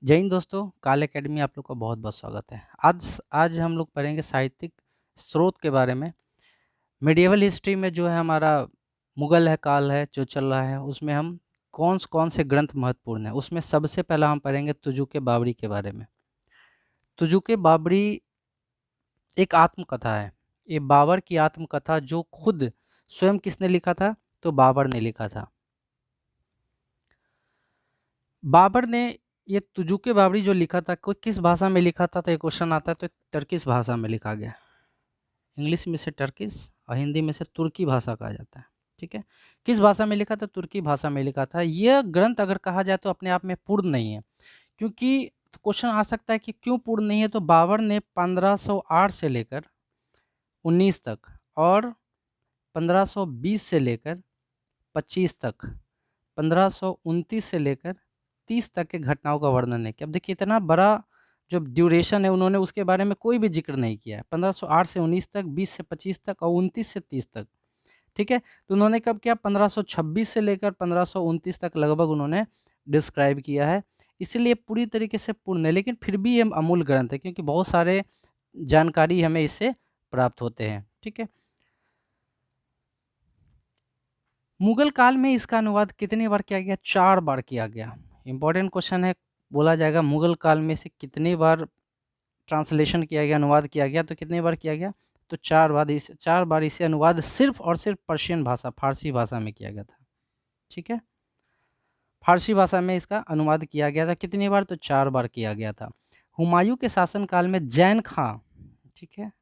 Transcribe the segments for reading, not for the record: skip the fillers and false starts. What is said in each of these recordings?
जय हिंद दोस्तों, काल एकेडमी आप लोग का बहुत-बहुत स्वागत है। आज आज हम लोग पढ़ेंगे साहित्यिक स्रोत के बारे में। मिडिएवल हिस्ट्री में जो है हमारा मुगल है काल है जो चल रहा है, उसमें हम कौन से ग्रंथ महत्वपूर्ण हैं, उसमें सबसे पहला हम पढ़ेंगे तुजुक-ए-बाबरी के बारे में। तुजुक-ए-बाबरी एक आत्मकथा है। ये बाबर की आत्मकथा जो खुद स्वयं किसने लिखा था? तो बाबर ने लिखा था। बाबर ने ये तुजुक-ए-बाबरी जो लिखा था, कोई किस भाषा में लिखा था? तो ये क्वेश्चन आता है, तो टर्किश भाषा में लिखा गया। इंग्लिश में से टर्किश और हिंदी में से तुर्की भाषा कहा जाता है। ठीक है, किस भाषा में लिखा था? तुर्की भाषा में लिखा था। यह ग्रंथ अगर कहा जाए तो अपने आप में पूर्ण नहीं है, क्योंकि क्वेश्चन आ सकता है कि क्यों पूर्ण नहीं है? तो बाबर ने 1508 से लेकर 19 तक और 1520 से लेकर 25 तक, 1529 से लेकर 30 तक के घटनाओं का वर्णन है कि अब देखिए इतना बड़ा जो ड्यूरेशन है उन्होंने उसके बारे में कोई भी ज़िक्र नहीं किया है। 1508 से 19 तक, 20 से 25 तक और 29 से 30 तक, ठीक है? तो उन्होंने कब किया? 1526 से लेकर 1529 तक लगभग उन्होंने डिस्क्राइब किया है। इसीलिए पूरी तरीके से पूर्ण है, लेकिन फिर भी ये अमूल ग्रंथ है क्योंकि बहुत सारे जानकारी हमें इससे प्राप्त होते हैं, ठीक है? मुगल काल में इसका अनुवाद कितनी बार किया गया? 4 बार किया गया। इम्पोर्टेंट क्वेश्चन है, बोला जाएगा मुगल काल में से कितनी बार ट्रांसलेशन किया गया, अनुवाद किया गया, तो कितनी बार किया गया? तो 4 बार इसे अनुवाद सिर्फ़ और सिर्फ़ पर्शियन भाषा, फ़ारसी भाषा में किया गया था। ठीक है? फ़ारसी भाषा में इसका अनुवाद किया गया था, कितनी बार? तो 4 बार किया गया था। हुमायूँ के शासनकाल में जैन खां, ठीक है?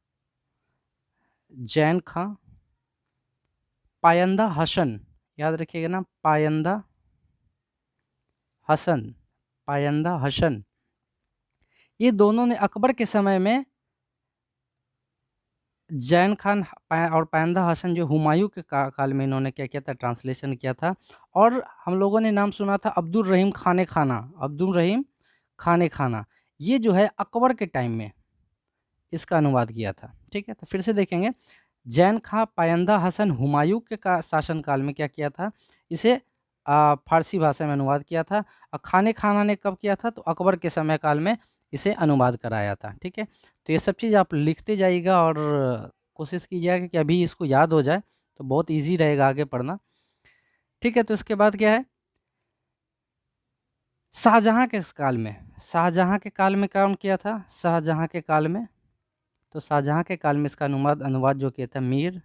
जैन खां, पायंदा हसन, याद रखिएगा ना, पायंदा हसन, पायंदा हसन, ये दोनों ने अकबर के समय में जैन खान और पायंदा हसन जो हुमायूँ के काल में इन्होंने क्या किया था? ट्रांसलेशन किया था। और हम लोगों ने नाम सुना था अब्दुल रहीम खान खाना, अब्दुल रहीम खान खाना, ये जो है अकबर के टाइम में इसका अनुवाद किया था। ठीक है, तो फिर से देखेंगे, जैन खां पायंदा हसन हुमायूँ के शासनकाल में क्या किया था? इसे फ़ारसी भाषा में अनुवाद किया था। और खान खाना ने कब किया था? तो अकबर के समय काल में इसे अनुवाद कराया था। ठीक है, तो ये सब चीज़ आप लिखते जाइएगा और कोशिश कीजिएगा कि अभी इसको याद हो जाए, तो बहुत ईज़ी रहेगा आगे पढ़ना। ठीक है, तो इसके बाद क्या है? शाहजहाँ के काल में, शाहजहाँ के काल में कौन किया था? शाहजहाँ के काल में, तो शाहजहाँ के काल में इसका अनुवाद अनुवाद जो किया था मीर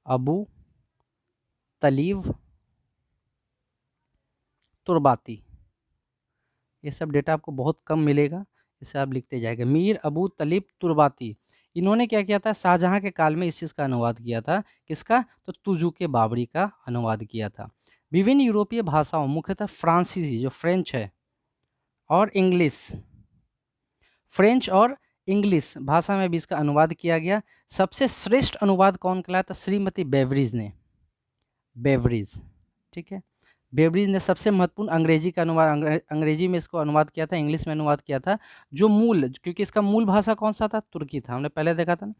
अबू तलीब तुर्बाती। ये सब डेटा आपको बहुत कम मिलेगा, इसे आप लिखते जाइएगा। मीर अबू तलीब तुर्बाती, इन्होंने क्या किया था? शाहजहाँ के काल में इस चीज़ का अनुवाद किया था। किसका? तो तुजुक-ए-बाबरी का अनुवाद किया था। विभिन्न यूरोपीय भाषाओं, मुख्यतः फ्रांसीसी जो फ्रेंच है और इंग्लिश, फ्रेंच और इंग्लिश भाषा में भी इसका अनुवाद किया गया। सबसे श्रेष्ठ अनुवाद कौन कहलाया था? श्रीमती बेवरीज ने, बेवरीज, ठीक है? बेवरीज ने सबसे महत्वपूर्ण अंग्रेजी का अनुवाद, अंग्रेजी में इसको अनुवाद किया था, इंग्लिश में अनुवाद किया था। जो मूल, क्योंकि इसका मूल भाषा कौन-सा था? तुर्की था, हमने पहले देखा था ना।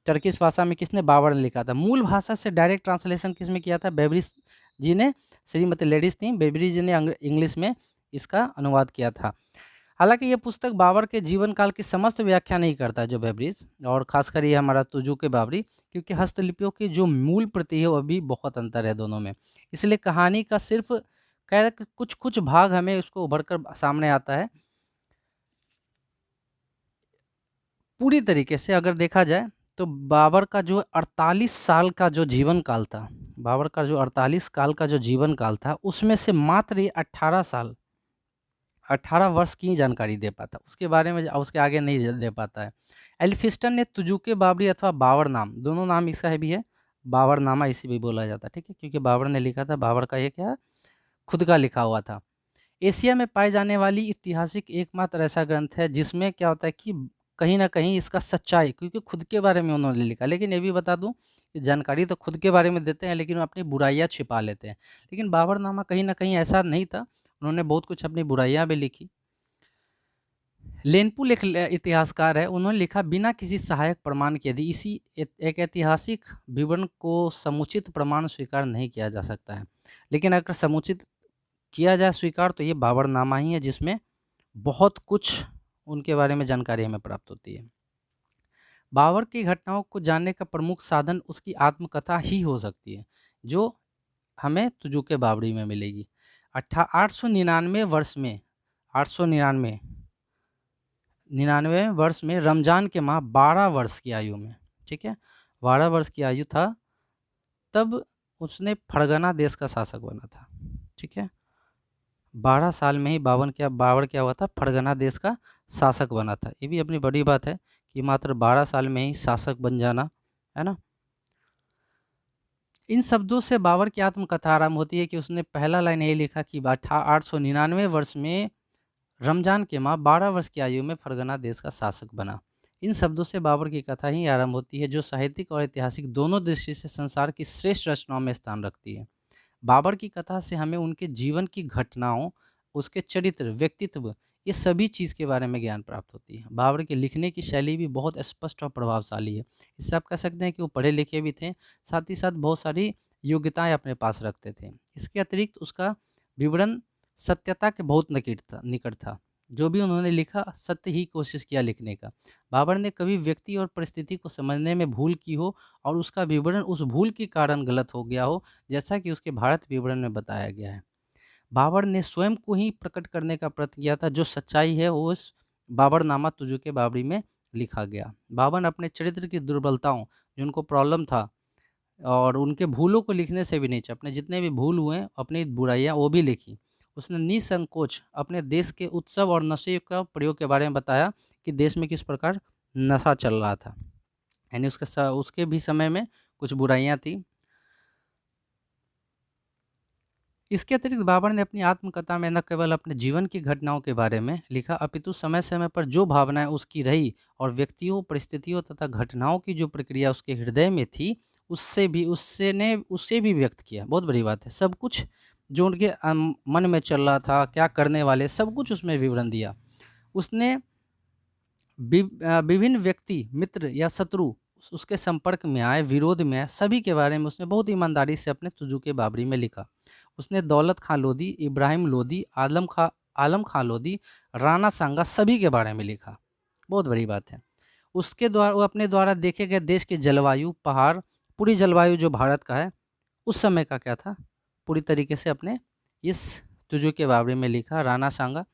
टर्किश भाषा में किसने? बाबर ने लिखा था। मूल भाषा से डायरेक्ट ट्रांसलेशन किसमें किया था? बेवरीज जी ने, श्रीमती लेडीज़ थी, बेवरीज जी ने इंग्लिश में इसका अनुवाद किया था। हालाँकि ये पुस्तक बाबर के जीवन काल की समस्त व्याख्या नहीं करता जो बेवरीज, और ख़ासकर ये हमारा तुजुक-ए-बाबरी, क्योंकि हस्तलिपियों की जो मूल प्रति है वो भी बहुत अंतर है दोनों में। इसलिए कहानी का सिर्फ़ क्या कुछ-कुछ भाग हमें उसको उभर कर सामने आता है। पूरी तरीके से अगर देखा जाए तो बाबर का जो 48 साल का जो जीवन काल था, बाबर का जो 48 काल का जो जीवन काल था, उसमें से मात्र ये 18 साल, 18 वर्ष की ही जानकारी दे पाता, उसके बारे में उसके आगे नहीं दे पाता है। एल्फिस्टन ने तुजुक-ए-बाबरी अथवा बाबर नाम, दोनों नाम इसका है भी है, बाबरनामा इसे भी बोला जाता है, ठीक है? क्योंकि बाबर ने लिखा था, बाबर का ये क्या है? खुद का लिखा हुआ था। एशिया में पाए जाने वाली ऐतिहासिक एकमात्र ऐसा ग्रंथ है जिसमें क्या होता है कि कहीं न कहीं इसका सच्चाई, क्योंकि खुद के बारे में उन्होंने लिखा। लेकिन ये भी बता दूँ कि जानकारी तो खुद के बारे में देते हैं, लेकिन वो अपनी बुराइयाँ छिपा लेते हैं। लेकिन बाबरनामा कहीं न कहीं ऐसा नहीं था, उन्होंने बहुत कुछ अपनी बुराइयाँ भी लिखी। लेनपुल एक इतिहासकार है, उन्होंने लिखा, बिना किसी सहायक प्रमाण के यदि इसी एक ऐतिहासिक विवरण को समुचित प्रमाण स्वीकार नहीं किया जा सकता है। लेकिन अगर समुचित किया जाए स्वीकार, तो ये बाबरनामा ही है जिसमें बहुत कुछ उनके बारे में जानकारी हमें प्राप्त होती है। बाबर की घटनाओं को जानने का प्रमुख साधन उसकी आत्मकथा ही हो सकती है, जो हमें तुजुक बावरी में मिलेगी। 899 वर्ष में 899 99 वर्ष में रमज़ान के माह 12 वर्ष की आयु में, ठीक है, 12 वर्ष की आयु था, तब उसने फरगना देश का शासक बना था, ठीक है। 12 साल में ही बाबर क्या हुआ था, फरगना देश का शासक बना था। ये भी अपनी बड़ी बात है कि मात्र 12 साल में ही शासक बन जाना, है ना। इन शब्दों से बाबर की आत्मकथा आरंभ होती है कि उसने पहला लाइन यही लिखा कि 899 वर्ष में रमज़ान के माह 12 वर्ष की आयु में फरगना देश का शासक बना। इन शब्दों से बाबर की कथा ही आरंभ होती है, जो साहित्यिक और ऐतिहासिक दोनों दृष्टि से संसार की श्रेष्ठ रचनाओं में स्थान रखती है। बाबर की कथा से हमें उनके जीवन की घटनाओं, उसके चरित्र, व्यक्तित्व, ये सभी चीज़ के बारे में ज्ञान प्राप्त होती है। बाबर के लिखने की शैली भी बहुत स्पष्ट और प्रभावशाली है। इससे आप कह सकते हैं कि वो पढ़े लिखे भी थे, साथ ही साथ बहुत सारी योग्यताएं अपने पास रखते थे। इसके अतिरिक्त उसका विवरण सत्यता के बहुत निकट था। जो भी उन्होंने लिखा, सत्य ही कोशिश किया लिखने का। बाबर ने कभी व्यक्ति और परिस्थिति को समझने में भूल की हो और उसका विवरण उस भूल के कारण गलत हो गया हो, जैसा कि उसके भारत विवरण में बताया गया है। बाबर ने स्वयं को ही प्रकट करने का प्रयत्न किया था, जो सच्चाई है वो उस बाबरनामा तुजुक बावरी में लिखा गया। बाबर अपने चरित्र की दुर्बलताओं, जो उनको प्रॉब्लम था, और उनके भूलों को लिखने से भी नहीं चाहे, अपने जितने भी भूल हुए, अपनी बुराइयाँ वो भी लिखी। उसने निसंकोच अपने देश के उत्सव और नशे का प्रयोग के बारे में बताया कि देश में किस प्रकार नशा चल रहा था, यानी उसके भी समय में कुछ बुराइयाँ थी। इसके अतिरिक्त बाबर ने अपनी आत्मकथा में न केवल अपने जीवन की घटनाओं के बारे में लिखा, अपितु समय समय पर जो भावनाएं उसकी रही और व्यक्तियों, परिस्थितियों तथा घटनाओं की जो प्रक्रिया उसके हृदय में थी, उससे भी व्यक्त किया। बहुत बड़ी बात है। सब कुछ जो उनके मन में चल रहा था, क्या करने वाले, सब कुछ उसमें विवरण दिया। उसने विभिन्न व्यक्ति, मित्र या शत्रु उसके संपर्क में आए, विरोध में आए, सभी के बारे में उसने बहुत ईमानदारी से अपने तुजुक बावरी में लिखा। उसने दौलत खां लोधी, इब्राहिम लोधी, आलम खां लोधी, राणा सांगा, सभी के बारे में लिखा। बहुत बड़ी बात है। उसके द्वारा, वो अपने द्वारा देखे गए देश के जलवायु, पहाड़, पूरी जलवायु जो भारत का है उस समय का क्या था, पूरी तरीके से अपने इस तुजुक बावरी में लिखा। राणा सांगा,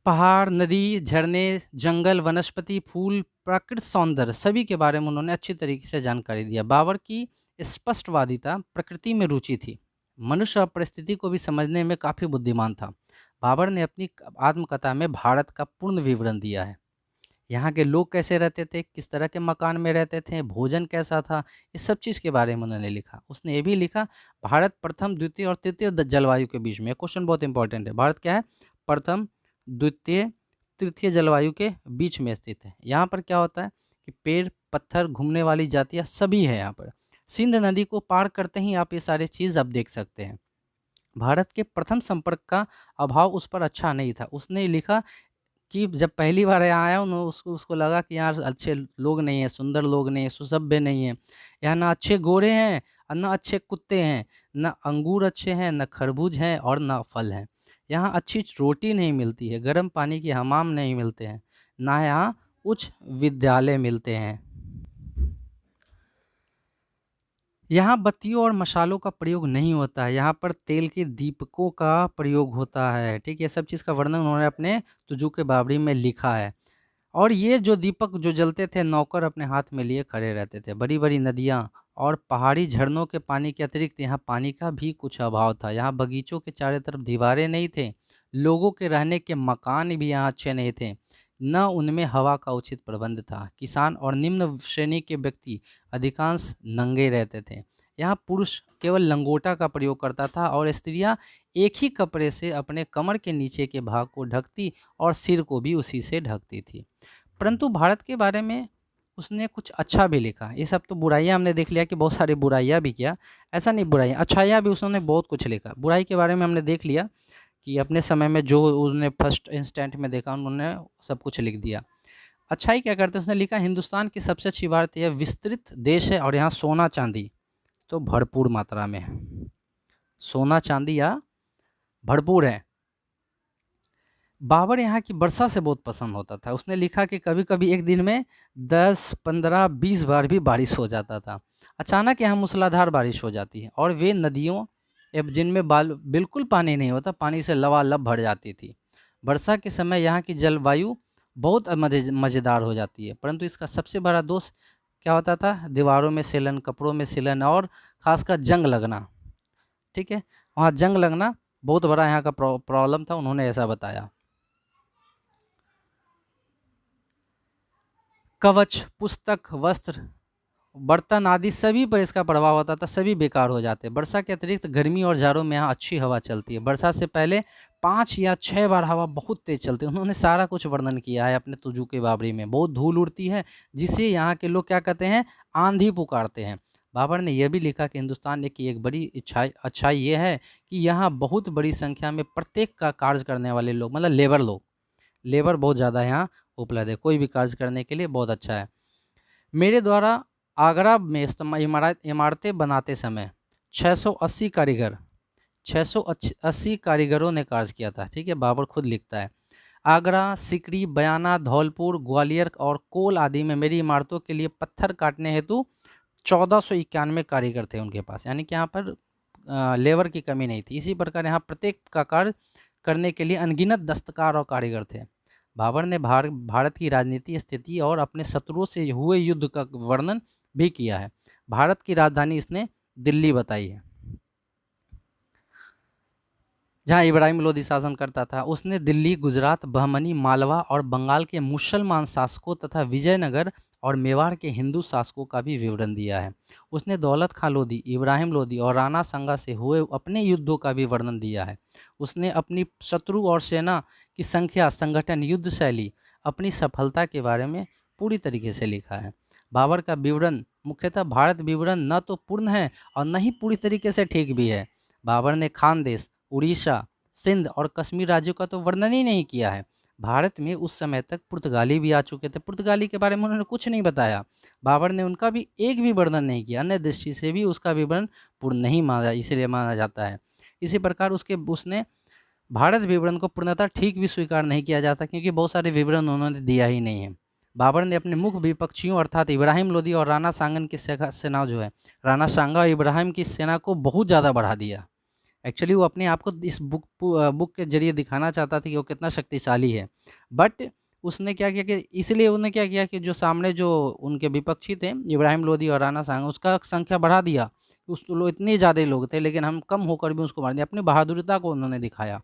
पहाड़, नदी, झरने, जंगल, वनस्पति, फूल, प्राकृतिक सौंदर्य, सभी के बारे में उन्होंने अच्छी तरीके से जानकारी दिया। बाबर की स्पष्टवादिता, प्रकृति में रुचि थी, मनुष्य और परिस्थिति को भी समझने में काफ़ी बुद्धिमान था। बाबर ने अपनी आत्मकथा में भारत का पूर्ण विवरण दिया है। यहाँ के लोग कैसे रहते थे, किस तरह के मकान में रहते थे, भोजन कैसा था, इस सब चीज़ के बारे में उन्होंने लिखा। उसने ये भी लिखा, भारत प्रथम, द्वितीय और तृतीय जलवायु के बीच में। क्वेश्चन बहुत इंपॉर्टेंट है। भारत क्या है, प्रथम, द्वितीय, तृतीय जलवायु के बीच में स्थित है। यहाँ पर क्या होता है कि पेड़, पत्थर, घूमने वाली जातियाँ सभी है यहाँ पर। सिंध नदी को पार करते ही आप ये सारी चीज़ आप देख सकते हैं। भारत के प्रथम संपर्क का अभाव उस पर अच्छा नहीं था। उसने लिखा कि जब पहली बार यहाँ आया उन्हों उसको उसको लगा कि यहाँ अच्छे लोग नहीं हैं, सुंदर लोग नहीं हैं, सुसभ्य नहीं हैं। यहाँ ना अच्छे घोड़े हैं और ना अच्छे कुत्ते हैं, ना अंगूर अच्छे हैं, ना खरबूज हैं और ना फल हैं। यहाँ अच्छी रोटी नहीं मिलती है, गर्म पानी के हमाम नहीं मिलते हैं, ना यहाँ उच्च विद्यालय मिलते हैं। यहाँ बत्तियों और मसालों का प्रयोग नहीं होता है, यहाँ पर तेल के दीपकों का प्रयोग होता है। ठीक है, ये सब चीज़ का वर्णन उन्होंने अपने तुजुक बावरी में लिखा है। और ये जो दीपक जो जलते थे, नौकर अपने हाथ में लिए खड़े रहते थे। बड़ी बड़ी नदियाँ और पहाड़ी झरनों के पानी के अतिरिक्त यहाँ पानी का भी कुछ अभाव था। यहाँ बगीचों के चारों तरफ दीवारें नहीं थे, लोगों के रहने के मकान भी यहाँ अच्छे नहीं थे, न उनमें हवा का उचित प्रबंध था। किसान और निम्न श्रेणी के व्यक्ति अधिकांश नंगे रहते थे। यहाँ पुरुष केवल लंगोटा का प्रयोग करता था और स्त्रियाँ एक ही कपड़े से अपने कमर के नीचे के भाग को ढकती और सिर को भी उसी से ढकती थी। परंतु भारत के बारे में उसने कुछ अच्छा भी लिखा। ये सब तो बुराइयाँ हमने देख लिया कि बहुत सारी बुराइयाँ भी किया, ऐसा नहीं, बुराइयाँ, अच्छाइयाँ भी उसने बहुत कुछ लिखा। बुराई के बारे में हमने देख लिया कि अपने समय में जो उसने फर्स्ट इंस्टेंट में देखा उन्होंने सब कुछ लिख दिया। अच्छाई क्या करते हैं, उसने लिखा, हिंदुस्तान की सबसे अच्छी बात यह विस्तृत देश है और यहाँ सोना चांदी तो भरपूर मात्रा में है। सोना चांदी यहाँ भरपूर है। बाबर यहाँ की वर्षा से बहुत पसंद होता था। उसने लिखा कि कभी-कभी एक दिन में 10, 15, 20 बार भी बारिश हो जाता था। अचानक यहाँ मूसलाधार बारिश हो जाती है और वे नदियों जिनमें बिल्कुल पानी नहीं होता, पानी से लबालब भर जाती थी। वर्षा के समय यहाँ की जलवायु बहुत मज़ेदार हो जाती है, परंतु इसका सबसे बड़ा दोष क्या होता था? दीवारों में सिलन, कपड़ों में सिलन और ख़ासकर जंग लगना, ठीक है? वहाँ जंग लगना बहुत बड़ा यहाँ का प्रॉब्लम था, उन्होंने ऐसा बताया। कवच, पुस्तक, वस्त्र, बर्तन आदि सभी पर इसका प्रभाव होता था, सभी बेकार हो जाते। वर्षा के अतिरिक्त गर्मी और जाड़ों में यहाँ अच्छी हवा चलती है। वर्षा से पहले 5 या 6 बार हवा बहुत तेज़ चलती है। उन्होंने सारा कुछ वर्णन किया है अपने तुजू के बावरी में। बहुत धूल उड़ती है, जिसे यहाँ के लोग क्या कहते हैं? आंधी पुकारते हैं। बाबर ने यह भी लिखा कि हिंदुस्तान की एक बड़ी अच्छाई ये है कि यहाँ बहुत बड़ी संख्या में प्रत्येक का कार्य करने वाले लोग, मतलब लेबर बहुत ज़्यादा यहाँ उपलब्ध है। कोई भी कार्य करने के लिए बहुत अच्छा है। मेरे द्वारा आगरा में इमारतें बनाते समय 680 कारीगरों ने कार्य किया था, ठीक है? बाबर खुद लिखता है। आगरा, सिकरी, बयाना, धौलपुर, ग्वालियर और कोल आदि में मेरी इमारतों के लिए पत्थर काटने हेतु 1491 कारीगर थे उनके पास, यानी कि यहाँ पर लेबर की कमी नहीं थी। इसी प्रकार यहाँ प्रत्येक का कार्य करने के लिए अनगिनत दस्तकार और कारीगर थे। बाबर ने भारत की राजनीति स्थिति और अपने शत्रुओं से हुए युद्ध का वर्णन भी किया है। भारत की राजधानी इसने दिल्ली बताई है, जहाँ इब्राहिम लोदी शासन करता था। उसने दिल्ली, गुजरात, बहमनी, मालवा और बंगाल के मुसलमान शासकों तथा विजयनगर और मेवाड़ के हिंदू शासकों का भी विवरण दिया है। उसने दौलत खां लोदी, इब्राहिम लोदी और राणा सांगा से हुए अपने युद्धों का भी वर्णन दिया है। उसने अपनी शत्रु और सेना की संख्या, संगठन, युद्ध शैली, अपनी सफलता के बारे में पूरी तरीके से लिखा है। बाबर का विवरण मुख्यतः भारत विवरण न तो पूर्ण है और न ही पूरी तरीके से ठीक भी है। बाबर ने खानदेश, उड़ीसा, सिंध और कश्मीर राज्यों का तो वर्णन ही नहीं किया है। भारत में उस समय तक पुर्तगाली भी आ चुके थे, पुर्तगाली के बारे में उन्होंने कुछ नहीं बताया। बाबर ने उनका भी एक भी वर्णन नहीं किया, अन्य दृष्टि से भी उसका विवरण पूर्ण नहीं माना, इसलिए माना जाता है। इसी प्रकार उसने भारत विवरण को पूर्णतः ठीक भी स्वीकार नहीं किया जाता, क्योंकि बहुत सारे विवरण उन्होंने दिया ही नहीं है। बाबर ने अपने मुख्य विपक्षियों अर्थात इब्राहिम लोदी और राणा सांगन की सेना जो है, राणा सांगा और इब्राहिम की सेना को बहुत ज़्यादा बढ़ा दिया। एक्चुअली वो अपने आप को इस बुक के ज़रिए दिखाना चाहता था कि वो कितना शक्तिशाली है। बट उसने क्या किया कि इसलिए उन्होंने क्या किया कि जो सामने जो उनके विपक्षी थे इब्राहिम लोदी और राणा सांगा, उसका संख्या बढ़ा दिया। उस लोग इतने ज़्यादा लोग थे, लेकिन हम कम होकर भी उसको मार दिया। अपनी बहादुरता को उन्होंने दिखाया।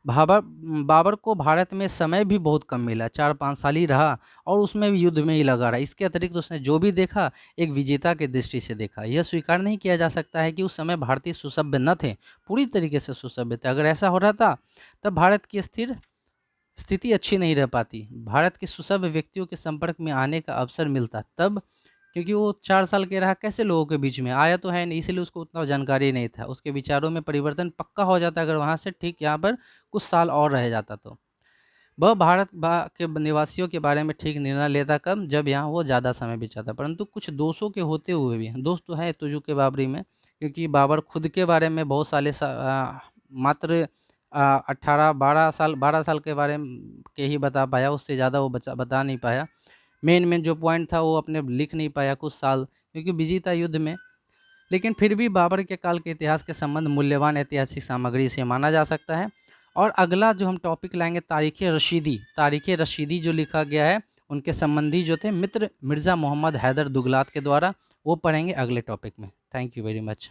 बाबर बाबर को भारत में समय भी बहुत कम मिला, 4-5 साल ही रहा और उसमें भी युद्ध में ही लगा रहा। इसके अतिरिक्त उसने जो भी देखा एक विजेता की दृष्टि से देखा। यह स्वीकार नहीं किया जा सकता है कि उस समय भारतीय सुसभ्य न थे, पूरी तरीके से सुसभ्य थे। अगर ऐसा हो रहा था तब भारत की स्थिर स्थिति अच्छी नहीं रह पाती। भारत के सुसभ्य व्यक्तियों के संपर्क में आने का अवसर मिलता तब, क्योंकि वो 4 साल के रहा, कैसे लोगों के बीच में आया तो है नहीं, इसीलिए उसको उतना जानकारी नहीं था। उसके विचारों में परिवर्तन पक्का हो जाता अगर वहाँ से ठीक यहाँ पर कुछ साल और रह जाता तो। वह भारत के निवासियों के बारे में ठीक निर्णय लेता कब, जब यहाँ वो ज़्यादा समय बिताता। परंतु कुछ दोषों के होते हुए भी, दोष तो है तुजू के बाबरी में, क्योंकि बाबर खुद के बारे में बहुत मात्र 12 साल के बारे में के ही बता पाया, उससे ज़्यादा वो बता नहीं पाया। मेन जो पॉइंट था वो अपने लिख नहीं पाया कुछ साल, क्योंकि बिजी था युद्ध में। लेकिन फिर भी बाबर के काल के इतिहास के संबंध मूल्यवान ऐतिहासिक सामग्री से माना जा सकता है। और अगला जो हम टॉपिक लाएंगे तारीख़ रशीदी जो लिखा गया है उनके संबंधी जो थे मित्र मिर्ज़ा मोहम्मद हैदर दुगलात के द्वारा, वो पढ़ेंगे अगले टॉपिक में। Thank you very much.